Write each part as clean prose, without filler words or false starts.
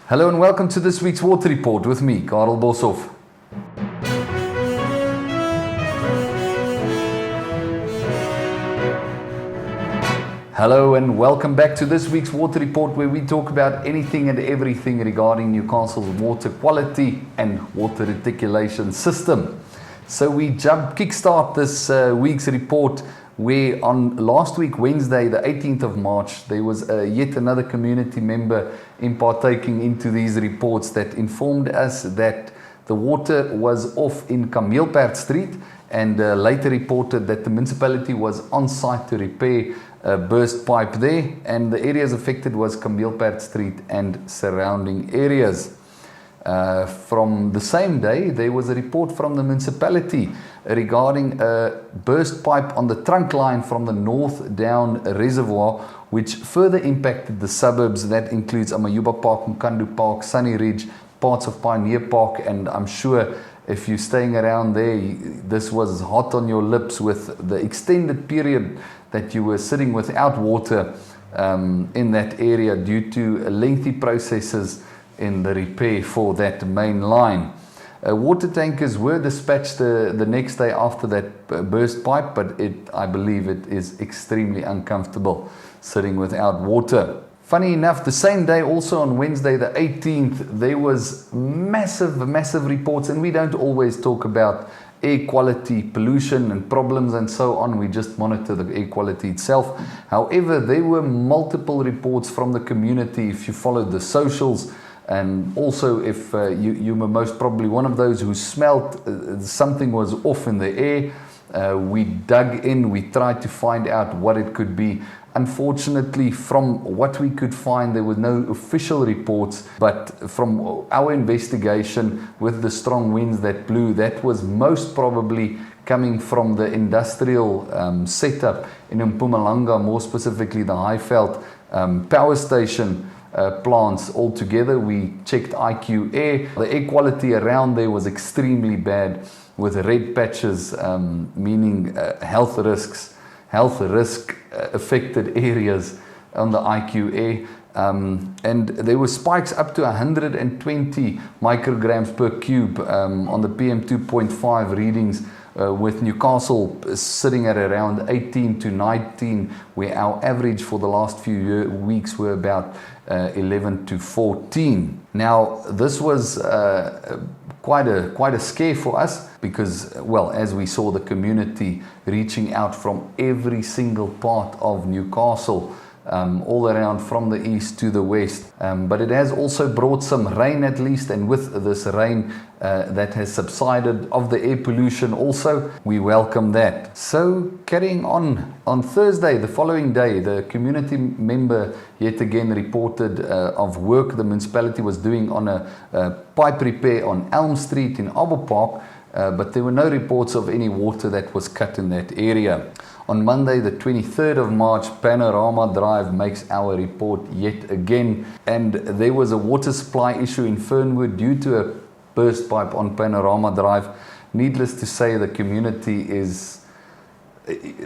Hello and welcome to this week's Water Report with me, Carel. Hello and welcome back to this week's Water Report, where we talk about anything and everything regarding Newcastle's water quality and water reticulation system. So we kickstart this week's report where on last week, Wednesday, the 18th of March, there was yet another community member partaking into these reports that informed us that the water was off in Camillepaard Street and later reported that the municipality was on site to repair a burst pipe there, and the areas affected was Camillepaard Street and surrounding areas. From the same day, there was a report from the municipality regarding a burst pipe on the trunk line from the north down Reservoir, which further impacted the suburbs. That includes Amayuba Park, Mkandu Park, Sunny Ridge, parts of Pioneer Park, and I'm sure if you're staying around there, this was hot on your lips with the extended period that you were sitting without water in that area due to lengthy processes in the repair for that main line. Water tankers were dispatched the next day after that burst pipe, but I believe it is extremely uncomfortable sitting without water. Funny enough, the same day, also on Wednesday the 18th, there was massive reports, and we don't always talk about air quality, pollution and problems and so on. We just monitor the air quality itself. However, there were multiple reports from the community. If you followed the socials, and also if you were most probably one of those who smelt something was off in the air, we dug in, we tried to find out what it could be. Unfortunately, from what we could find, there were no official reports, but from our investigation with the strong winds that blew, that was most probably coming from the industrial setup in Mpumalanga, more specifically the Highveld power station plants altogether. We checked IQ air. The air quality around there was extremely bad, with red patches, meaning health risk affected areas on the IQ air. And there were spikes up to 120 micrograms per cube on the PM 2.5 readings, with Newcastle sitting at around 18 to 19, where our average for the last few weeks were about 11 to 14. Now, this was quite a scare for us because, well, as we saw the community reaching out from every single part of Newcastle, all around from the east to the west. But it has also brought some rain at least, and with this rain that has subsided of the air pollution also, we welcome that. So carrying on Thursday, the following day, the community member yet again reported of work the municipality was doing on a pipe repair on Elm Street in Arbor Park, but there were no reports of any water that was cut in that area. On Monday, the 23rd of March, Panorama Drive makes our report yet again, and there was a water supply issue in Fernwood due to a burst pipe on Panorama Drive. Needless to say, the community is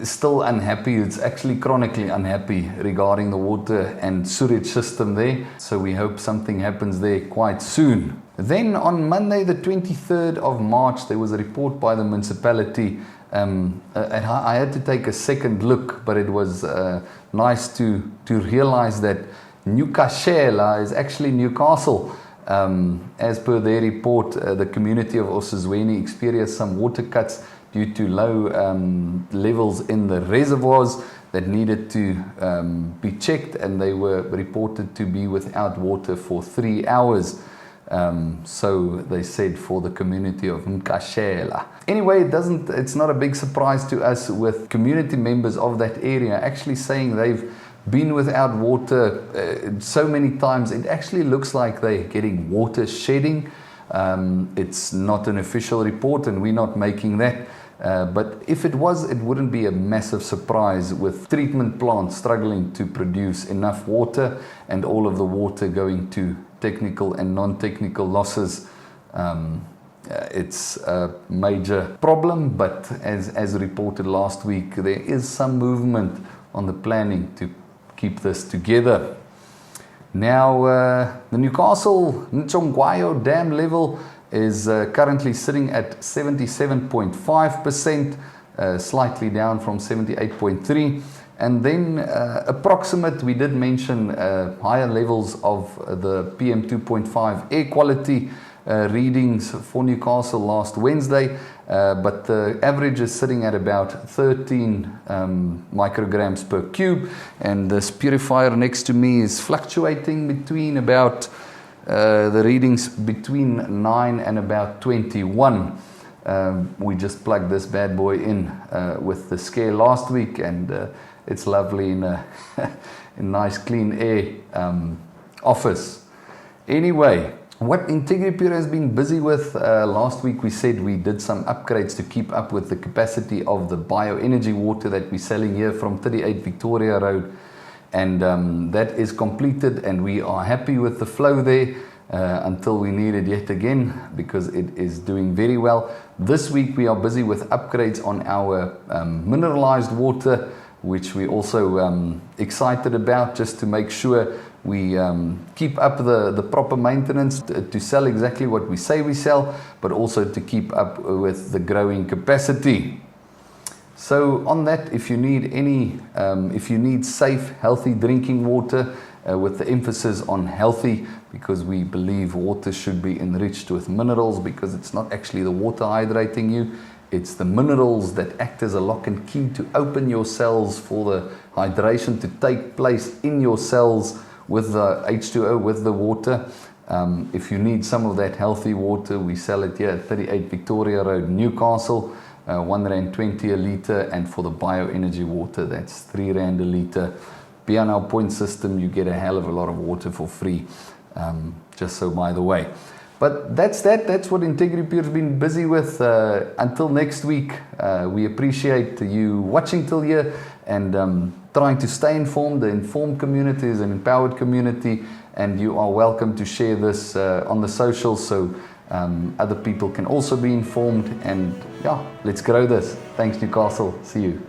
still unhappy. It's actually chronically unhappy regarding the water and sewage system there, so we hope something happens there quite soon. Then on Monday, the 23rd of March, there was a report by the municipality. I had to take a second look, but it was nice to realize that Newcastle is actually Newcastle. As per their report, the community of Osizweni experienced some water cuts due to low levels in the reservoirs that needed to be checked, and they were reported to be without water for 3 hours. So they said for the community of Newcastle. Anyway, it's not a big surprise to us, with community members of that area actually saying they've been without water so many times. It actually looks like they're getting water shedding. It's not an official report, and we're not making that. But if it was, it wouldn't be a massive surprise, with treatment plants struggling to produce enough water and all of the water going to technical and non-technical losses. It's a major problem, but as reported last week, there is some movement on the planning to keep this together. Now, the Newcastle Dam level is currently sitting at 77.5%, slightly down from 78.3%. And then approximate, we did mention higher levels of the PM 2.5 air quality readings for Newcastle last Wednesday, but the average is sitting at about 13 micrograms per cube, and this purifier next to me is fluctuating between about the readings between 9 and about 21. We just plugged this bad boy in with the scare last week, and it's lovely in a nice clean air office. Anyway, what INTEGRIPURE has been busy with, last week we said we did some upgrades to keep up with the capacity of the bioenergy water that we're selling here from 38 Victoria Road, and that is completed, and we are happy with the flow there until we need it yet again, because it is doing very well. This week we are busy with upgrades on our mineralized water, which we also excited about, just to make sure we keep up the proper maintenance to sell exactly what we say we sell, but also to keep up with the growing capacity. So on that, if you need if you need safe, healthy drinking water, with the emphasis on healthy, because we believe water should be enriched with minerals, because it's not actually the water hydrating you, it's the minerals that act as a lock and key to open your cells for the hydration to take place in your cells with the H2O, with the water. If you need some of that healthy water, we sell it here at 38 Victoria Road, Newcastle, R1.20 a litre, and for the bioenergy water, that's R3 a litre. Be on our point system, you get a hell of a lot of water for free, just so by the way. But that's what INTEGRIPURE has been busy with. Until next week, we appreciate you watching till here and trying to stay informed. The informed community is an empowered community, and you are welcome to share this on the socials, so other people can also be informed. And yeah, let's grow this. Thanks, Newcastle. See you.